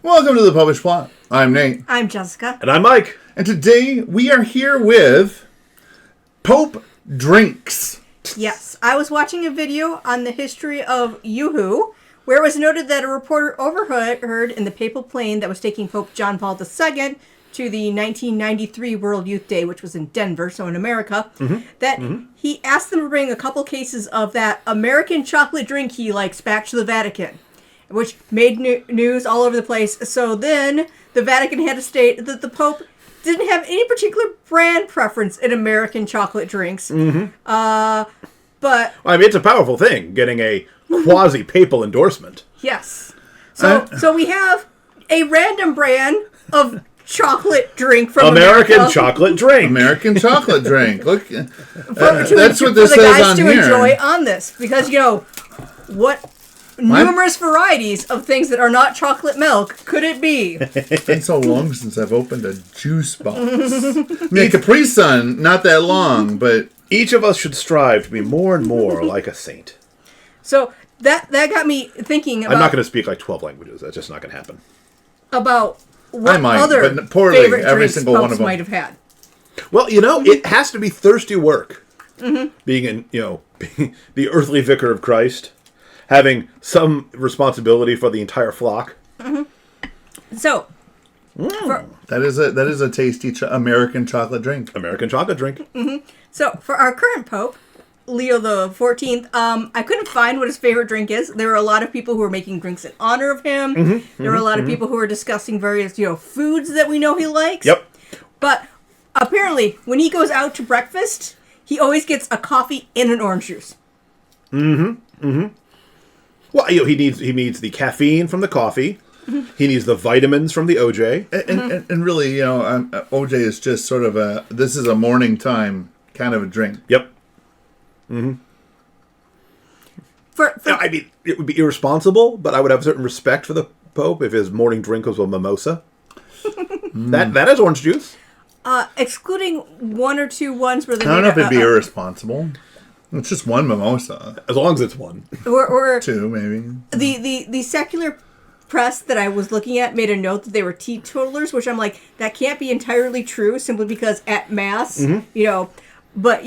Welcome to the Popish Plot. I'm Nate. I'm Jessica. And I'm Mike. And today we are here with Pope Drinks. Yes, I was watching a video on the history of Yoo-hoo, where it was noted that a reporter overheard in the papal plane that was taking Pope John Paul II to the 1993 World Youth Day, which was in Denver, so in America, that he asked them to bring a couple cases of that American chocolate drink he likes back to the Vatican, which made news all over the place. So then the Vatican had to state that the Pope didn't have any particular brand preference in American chocolate drinks. But I mean, it's a powerful thing, getting a quasi-papal endorsement. Yes. So we have a random brand of chocolate drink from American chocolate drink. American chocolate drink. Look, that's what for this the says guys on to here. enjoy on this, because what numerous varieties of things that are not chocolate milk could it be? It's been so long since I've opened a juice box. I mean, a Capri Sun, not that long, but Each of us should strive to be more and more like a saint. So that got me thinking about... I'm not going to speak like 12 languages. That's just not going to happen. About what I might, other but poorly, favorite every drinks single one Popes of them. might have had. Well, it has to be thirsty work. Being being the earthly vicar of Christ, having some responsibility for the entire flock. So... that is a tasty American chocolate drink. American chocolate drink. So, for our current Pope, Leo XIV, I couldn't find what his favorite drink is. There were a lot of people who were making drinks in honor of him. There were a lot of people who were discussing various, foods that we know he likes. Yep. But apparently, when he goes out to breakfast, he always gets a coffee and an orange juice. Well, he needs the caffeine from the coffee. He needs the vitamins from the OJ. And really, OJ is just sort of this is a morning time kind of a drink. Yep. For I mean, it would be irresponsible, but I would have a certain respect for the Pope if his morning drink was a mimosa. That is orange juice. excluding one or two ones where they I don't know if it'd be made irresponsible. It's just one mimosa. As long as it's one. or Two, maybe. the secular press that I was looking at made a note that they were teetotalers, which I'm like, that can't be entirely true, simply because at Mass, but,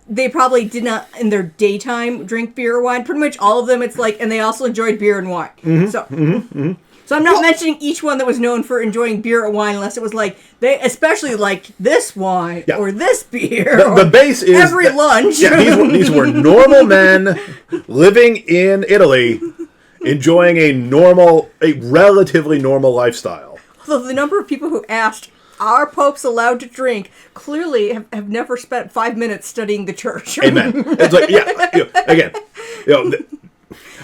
they probably did not, in their daytime, drink beer or wine. Pretty much all of them, it's like, and they also enjoyed beer and wine. So I'm not mentioning each one that was known for enjoying beer or wine, unless it was like, they especially liked this wine, or this beer, The base is... every lunch. Yeah, these were normal men living in Italy, enjoying a relatively normal lifestyle. Although the number of people who asked, are popes allowed to drink, clearly have never spent 5 minutes studying the church. Amen. It's like,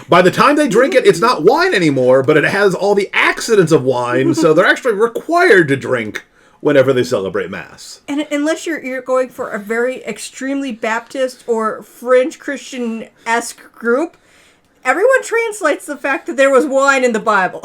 by the time they drink it, it's not wine anymore, but it has all the accidents of wine, so they're actually required to drink whenever they celebrate Mass. And unless you're going for a very extremely Baptist or fringe Christian-esque group, everyone translates the fact that there was wine in the Bible.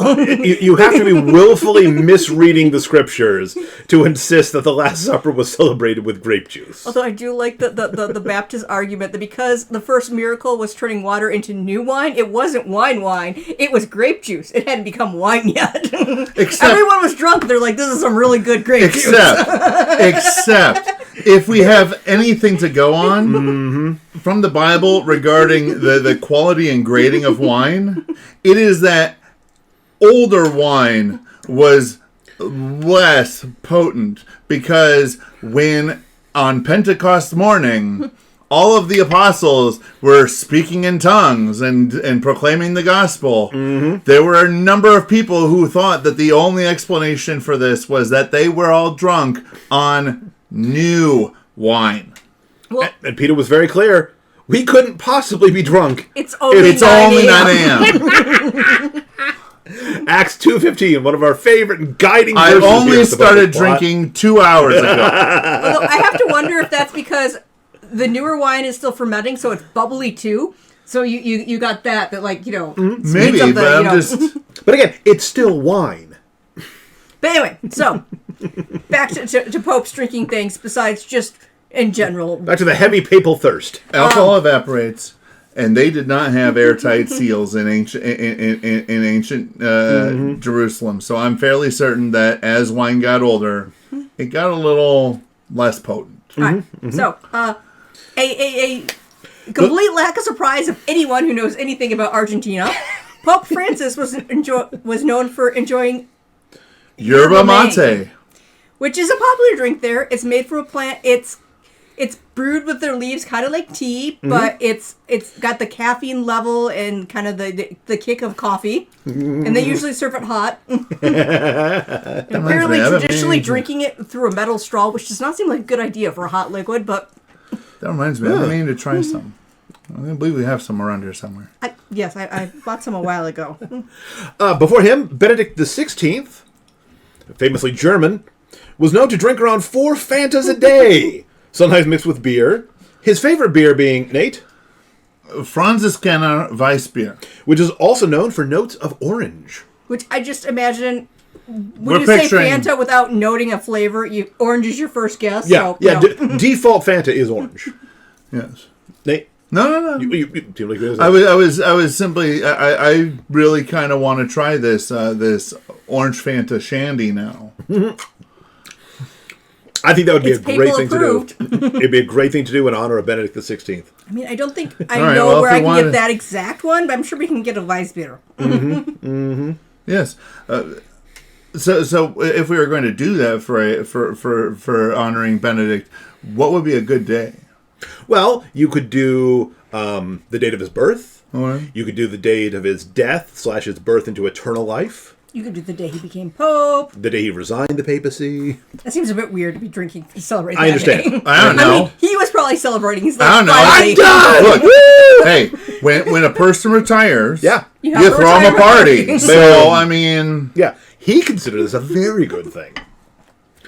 You have to be willfully misreading the scriptures to insist that the Last Supper was celebrated with grape juice. Although I do like the Baptist argument that because the first miracle was turning water into new wine, it wasn't wine, it was grape juice. It hadn't become wine yet. Everyone was drunk. They're like, this is some really good grape juice. Except, if we have anything to go on from the Bible regarding the quality and grading of wine, it is that older wine was less potent, because when on Pentecost morning all of the apostles were speaking in tongues and proclaiming the gospel, there were a number of people who thought that the only explanation for this was that they were all drunk on new wine. Well, And Peter was very clear. We couldn't possibly be drunk. it's only 9 a.m. Acts 2:15, one of our favorite guiding I verses. only here at the started Bible Plot. drinking 2 hours ago. Although I have to wonder if that's because the newer wine is still fermenting, so it's bubbly too. So you got that like, Maybe, speeds up but I'm just... But again, it's still wine. But anyway, so back to popes drinking things besides just in general. Back to the heavy papal thirst. Alcohol evaporates, And they did not have airtight seals in ancient Jerusalem. So I'm fairly certain that as wine got older, it got a little less potent. All right. So, a complete lack of surprise of anyone who knows anything about Argentina. Pope Francis was known for enjoying Yerba mate, which is a popular drink there. It's made from a plant. It's brewed with their leaves, kind of like tea, but it's got the caffeine level and kind of the kick of coffee. And they usually serve it hot. And apparently, traditionally drinking it through a metal straw, which does not seem like a good idea for a hot liquid, but... That reminds me, I need to try some. I believe we have some around here somewhere. Yes, I bought some a while ago. Before him, Benedict XVI, famously German, was known to drink around 4 Fantas a day, sometimes mixed with beer. His favorite beer being, Nate? Fraziskaner Weissbier. Which is also known for notes of orange. Which I just imagine... When you say Fanta without noting a flavor, orange is your first guess. Yeah, so, default Fanta is orange. Yes. Nate? No. I was simply. I really kind of want to try this orange Fanta Shandy now. I think that would be a great thing approved. to do. It'd be a great thing to do in honor of Benedict XVI. I mean, I don't think I know where I can get that exact one, but I'm sure we can get a Weissbier. Yes. So if we were going to do that for honoring Benedict, what would be a good day? Well, you could do the date of his birth. Right. You could do the date of his death / his birth into eternal life. You could do the day he became pope. The day he resigned the papacy. That seems a bit weird to be drinking to celebrate that I understand. day. I don't know. I mean, he was probably celebrating his I don't know. I'm done! Look, hey, when a person retires, yeah, you throw him a party. So, I mean... Yeah, he considered this a very good thing.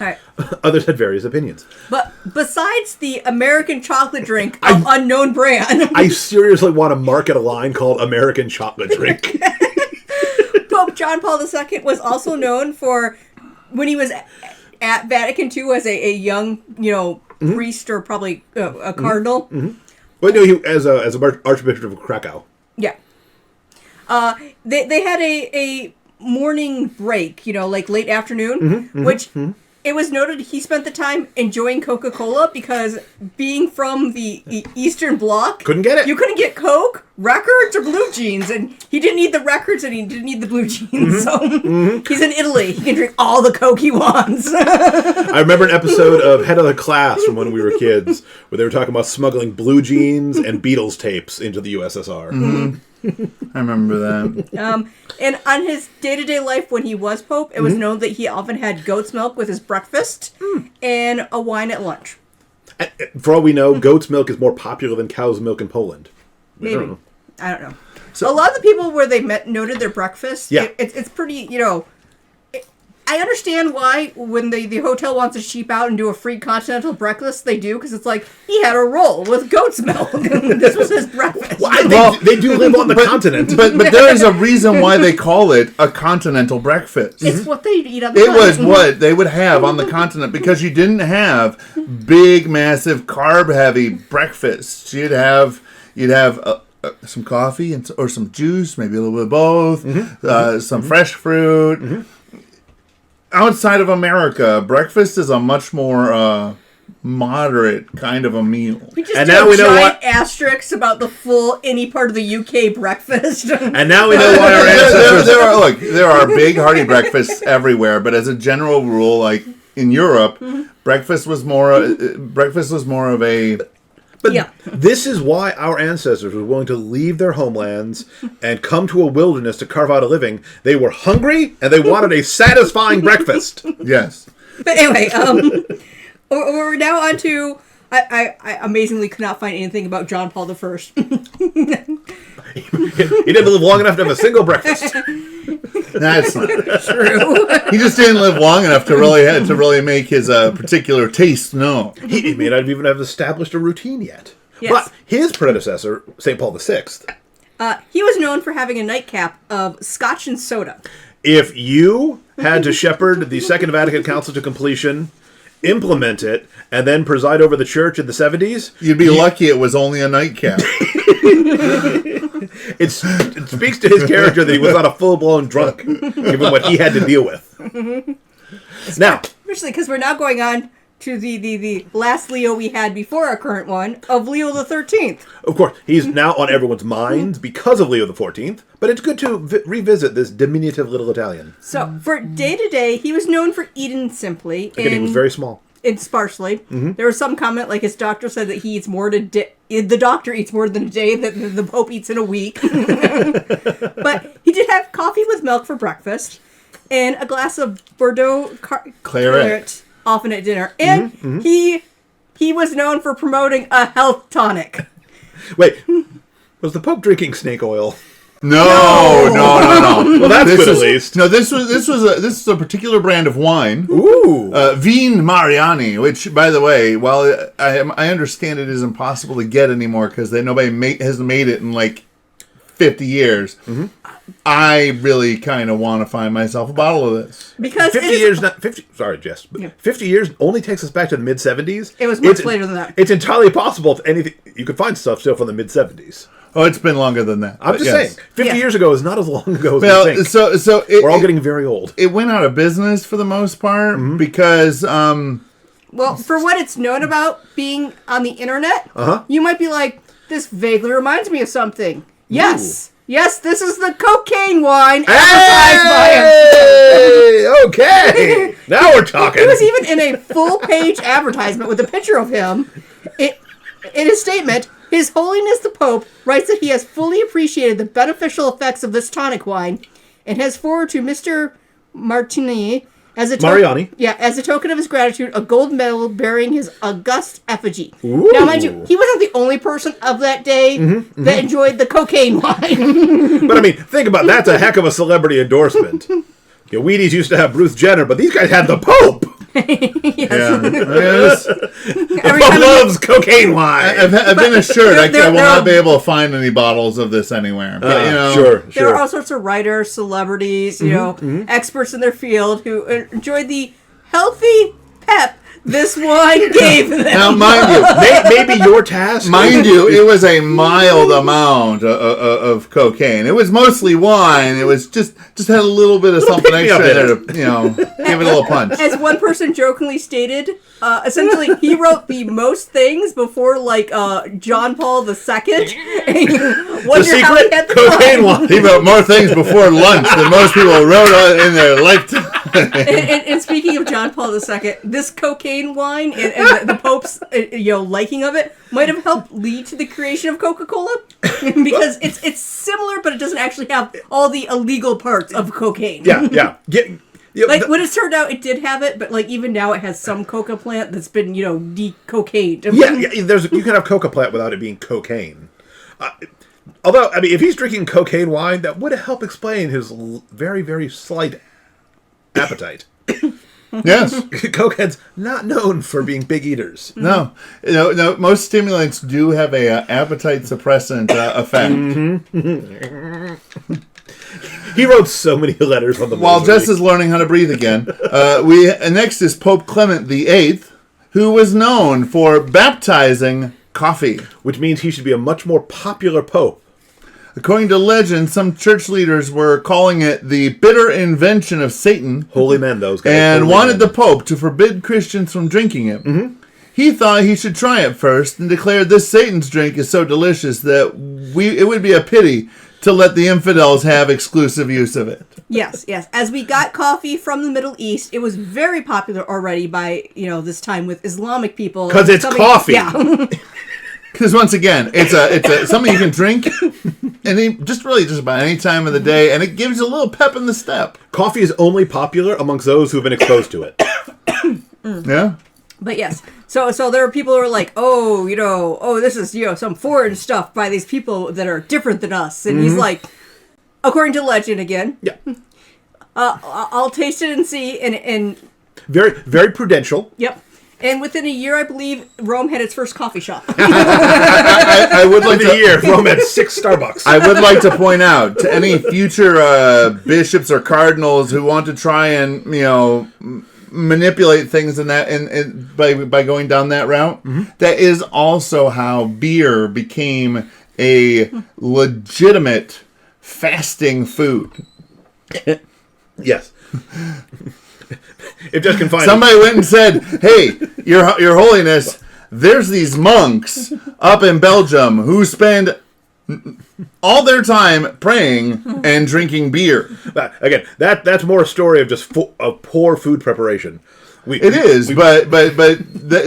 All right. Others had various opinions. But besides the American chocolate drink of unknown brand... I seriously want to market a line called American Chocolate Drink. Pope John Paul II was also known for, when he was at Vatican II as a young, priest or probably a cardinal. Well, no, he as a Archbishop of Krakow. Yeah. They had a morning break, like late afternoon, which it was noted he spent the time enjoying Coca-Cola because being from the Eastern Bloc... Couldn't get it. You couldn't get Coke, records, or blue jeans, and he didn't need the records and he didn't need the blue jeans, so he's in Italy. He can drink all the Coke he wants. I remember an episode of Head of the Class from when we were kids where they were talking about smuggling blue jeans and Beatles tapes into the USSR. I remember that. And on his day-to-day life when he was Pope, it was known that he often had goat's milk with his breakfast and a wine at lunch. For all we know, goat's milk is more popular than cow's milk in Poland. Maybe. I don't know. So, a lot of the people where they noted their breakfast, it's pretty, I understand why when the hotel wants to cheap out and do a free continental breakfast, they do, because it's like, he had a roll with goat's milk. This was his breakfast. Well, they do live on the continent. But there is a reason why they call it a continental breakfast. It's what they eat on the continent. continent. It was what they would have on the continent, because you didn't have big, massive, carb-heavy breakfasts. You'd have some coffee or some juice, maybe a little bit of both, some fresh fruit. Outside of America, breakfast is a much more moderate kind of a meal. We just now we know what asterisks about the full any part of the UK breakfast. And now we know why our ancestors. There are big hearty breakfasts everywhere, but as a general rule, like in Europe, breakfast was more of a. But this is why our ancestors were willing to leave their homelands and come to a wilderness to carve out a living. They were hungry and they wanted a satisfying breakfast. Yes. But anyway, we're now on to... I amazingly could not find anything about John Paul I. He didn't live long enough to have a single breakfast. That's not true. He just didn't live long enough to really make his particular taste known. He may not even have established a routine yet. Yes. But his predecessor, St. Paul VI, he was known for having a nightcap of Scotch and soda. If you had to shepherd the Second Vatican Council to completion implement it, and then preside over the church in the 70s. You'd be lucky it was only a nightcap. It speaks to his character that he was not a full-blown drunk, given what he had to deal with. Now, especially because we're now going on to the last Leo we had before our current one, of Leo XIII. of course, he's now on everyone's minds because of Leo XIV, but it's good to revisit this diminutive little Italian. So, for day-to-day, he was known for eating simply. Again, he was very small. And sparsely. There was some comment, like his doctor said that he eats more the doctor eats more than a day than the Pope eats in a week. But he did have coffee with milk for breakfast, and a glass of Bordeaux Claret often at dinner. And he was known for promoting a health tonic. Wait, was the Pope drinking snake oil? No. Well, that's good at least. No, this is a particular brand of wine. Ooh. Vin Mariani, which, by the way, while I understand it is impossible to get anymore because nobody has made it in like 50 years, I really kind of want to find myself a bottle of this. Because 50 years, not 50. Sorry, Jess. But 50 years only takes us back to the mid 70s. It was much later than that. It's entirely possible. You could find stuff still from the mid 70s. Oh, it's been longer than that. I'm just saying, 50 years ago is not as long ago as we think. So we're all getting very old. It went out of business for the most part because, well, for what it's known about being on the internet, you might be like, this vaguely reminds me of something. Yes. Ooh. Yes, this is the cocaine wine advertised by him. Okay. Now we're talking. It was even in a full-page advertisement with a picture of him. In his statement, His Holiness the Pope writes that he has fully appreciated the beneficial effects of this tonic wine and has forwarded to Mr. Mariani as a token of his gratitude, a gold medal bearing his august effigy. Ooh. Now, mind you, he wasn't the only person of that day that enjoyed the cocaine wine. But I mean, think about it. That's a heck of a celebrity endorsement. Wheaties used to have Bruce Jenner, but these guys had the Pope. Yes. The Pope loves cocaine wine. I've been assured I will not be able to find any bottles of this anywhere. But, Sure. There are all sorts of writers, celebrities, experts in their field who enjoyed the healthy pep this wine gave them. Now, mind you, maybe your task. Mind you, it was a mild amount of cocaine. It was mostly wine. It was just had a little bit of something extra there to, give it a little punch. As one person jokingly stated, essentially he wrote the most things before John Paul II. The secret cocaine wine. He wrote more things before lunch than most people wrote in their lifetime. And speaking of John Paul II, this cocaine wine and the Pope's liking of it might have helped lead to the creation of Coca-Cola because it's similar, but it doesn't actually have all the illegal parts of cocaine. Yeah. When it turned out, it did have it, but even now it has some coca plant that's been de-cocained. You can have coca plant without it being cocaine. Although, I mean, if he's drinking cocaine wine, that would help explain his very, very slight appetite. Yes. Cokeheads not known for being big eaters. No. Most stimulants do have a appetite suppressant effect. He wrote so many letters on the While Jess is learning how to breathe again, next is Pope Clement VIII, who was known for baptizing coffee. Which means he should be a much more popular pope. According to legend, some church leaders were calling it the bitter invention of Satan. Holy men, those guys. And wanted the Pope to forbid Christians from drinking it. He thought he should try it first and declared this Satan's drink is so delicious that it would be a pity to let the infidels have exclusive use of it. Yes. As we got coffee from the Middle East, it was very popular already by, this time with Islamic people. Because it's coffee. Yeah. Because once again, it's something you can drink just about any time of the day, and it gives you a little pep in the step. Coffee is only popular amongst those who've been exposed to it. Yeah. But yes, so there are people who are like, this is some foreign stuff by these people that are different than us, and he's like, according to legend again, I'll taste it and see, and very, very prudential. Yep. And within a year, I believe, Rome had its first coffee shop. I would like Rome had 6 Starbucks. I would like to point out to any future bishops or cardinals who want to try and, manipulate things in that, by going down that route. That is also how beer became a legitimate fasting food. Yes. If just confined. Somebody went and said, "Hey, Your Holiness, there's these monks up in Belgium who spend all their time praying and drinking beer." Again, that's more a story of just of poor food preparation. But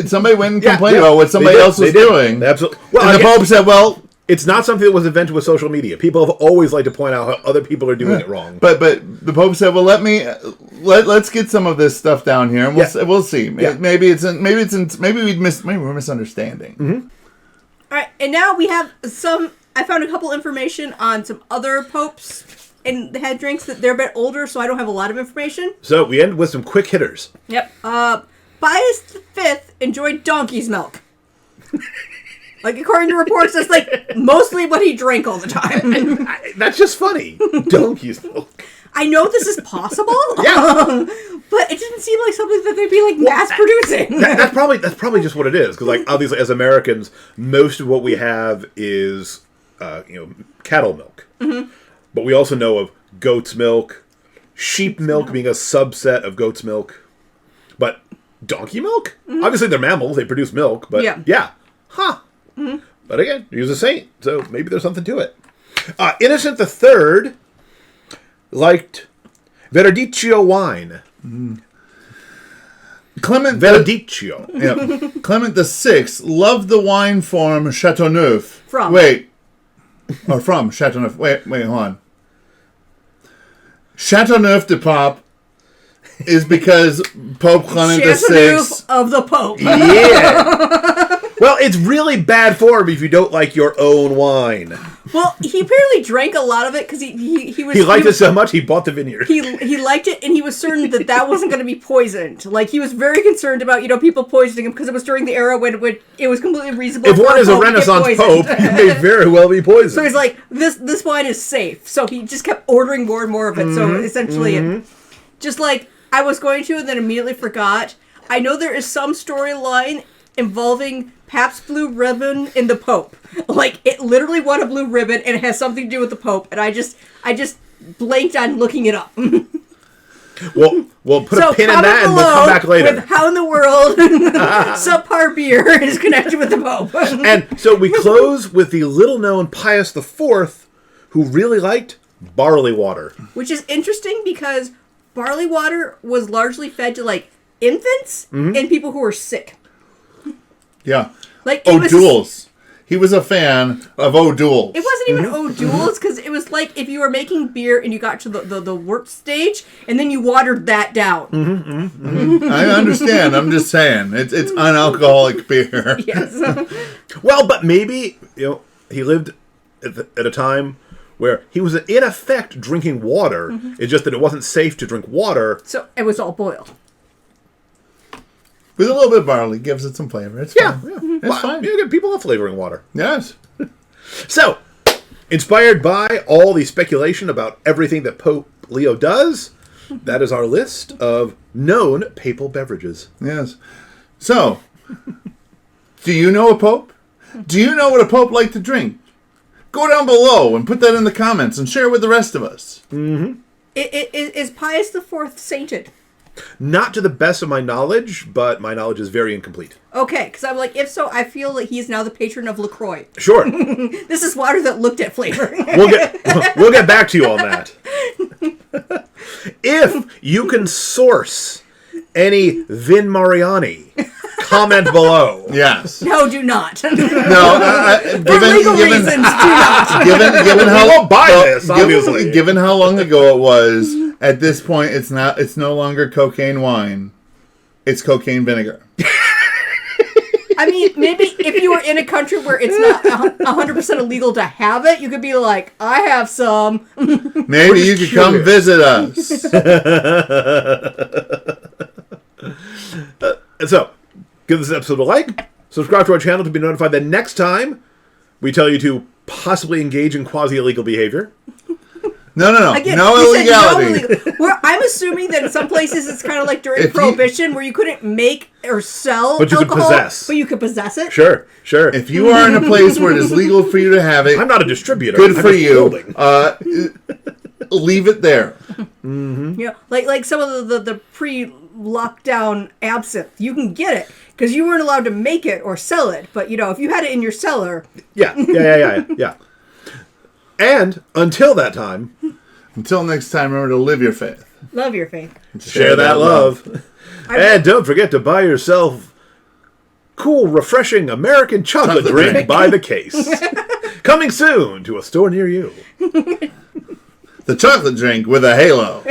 somebody went and complained about what somebody else was doing. Absolutely. Well, and the Pope said, "Well, it's not something that was invented with social media. People have always liked to point out how other people are doing it wrong." But the Pope said, "Well, let's get some of this stuff down here, and we'll see. Maybe we're misunderstanding." All right, and now we have some. I found a couple information on some other popes and they had drinks that they're a bit older, so I don't have a lot of information. So we end with some quick hitters. Yep. Pius V enjoyed donkey's milk. Like, according to reports, that's like mostly what he drank all the time. That's just funny. Donkey's milk. I know this is possible. Yeah. But it didn't seem like something that they'd be like mass producing. That's probably just what it is. Because like obviously as Americans, most of what we have is cattle milk. Mm-hmm. But we also know of goat's milk, sheep milk being a subset of goat's milk. But donkey milk? Mm-hmm. Obviously they're mammals, they produce milk, but yeah. Huh. Mm-hmm. But again, he was a saint, so maybe there's something to it. Innocent III liked Verdicchio wine. Mm. Clement Verdicchio. Yeah. Clement VI loved the wine form Chateauneuf. From Chateauneuf. Wait, hold on. Chateauneuf-du-Pape is because Pope Clement VI... Chateauneuf of the Pope. Yeah. Well, it's really bad form if you don't like your own wine. Well, he apparently drank a lot of it because he liked it so much he bought the vineyard. He liked it, and he was certain that wasn't going to be poisoned. Like, he was very concerned about people poisoning him because it was during the era when it was completely reasonable. If one is a Renaissance pope, you may very well be poisoned. So he's like, this wine is safe. So he just kept ordering more and more of it. Mm-hmm. So essentially, just like I was going to, and then immediately forgot. I know there is some storyline involving Pabst Blue Ribbon and the Pope. Like, it literally won a blue ribbon, and it has something to do with the Pope, and I just blanked on looking it up. We'll put a pin in that, and we'll come back later. With how in the world subpar beer is connected with the Pope. And so we close with the little-known Pius IV, who really liked barley water. Which is interesting, because barley water was largely fed to, like, infants and people who were sick. Yeah. Like O'Doul's. He was a fan of O'Doul's. It wasn't even O'Doul's, because it was like if you were making beer and you got to the wort stage, and then you watered that down. I understand. I'm just saying. It's unalcoholic beer. Yes. Well, but maybe, he lived at a time where he was, in effect, drinking water. Mm-hmm. It's just that it wasn't safe to drink water. So it was all boiled. With a little bit of barley, gives it some flavor. It's fine. Yeah. It's fine. People love flavoring water. Yes. So, inspired by all the speculation about everything that Pope Leo does, that is our list of known papal beverages. Yes. So, do you know a pope? Do you know what a pope liked to drink? Go down below and put that in the comments and share it with the rest of us. Mm-hmm. Is Pius IV sainted? Not to the best of my knowledge, but my knowledge is very incomplete. Okay, because I'm like, if so, I feel like he's now the patron of LaCroix. Sure. This is water that looked at flavor. We'll get back to you on that. If you can source any Vin Mariani, comment below. Yes. No, do not. No, given reasons, do not. Given how we won't buy this, obviously. Given how long ago it was, at this point, it's no longer cocaine wine. It's cocaine vinegar. I mean, maybe if you were in a country where it's not 100% illegal to have it, you could be like, I have some. Maybe you could come visit us. So, give this episode a like. Subscribe to our channel to be notified the next time we tell you to possibly engage in quasi-illegal behavior. No. Again, No you said illegality. no illegal. Well, I'm assuming that in some places it's kind of like during Prohibition where you couldn't make or sell But you could alcohol, possess. but you could possess it. Sure. If you are in a place where it is legal for you to have it, I'm not a distributor. good I'm for just you. building. Leave it there. Yeah, like some of the pre-lockdown absinthe, you can get it because you weren't allowed to make it or sell it. But if you had it in your cellar, Yeah. And until that time, Until next time, remember to live your faith. love your faith. share that love. And don't forget to buy yourself cool, refreshing American chocolate drink by the case. Coming soon to a store near you. The chocolate drink with a halo.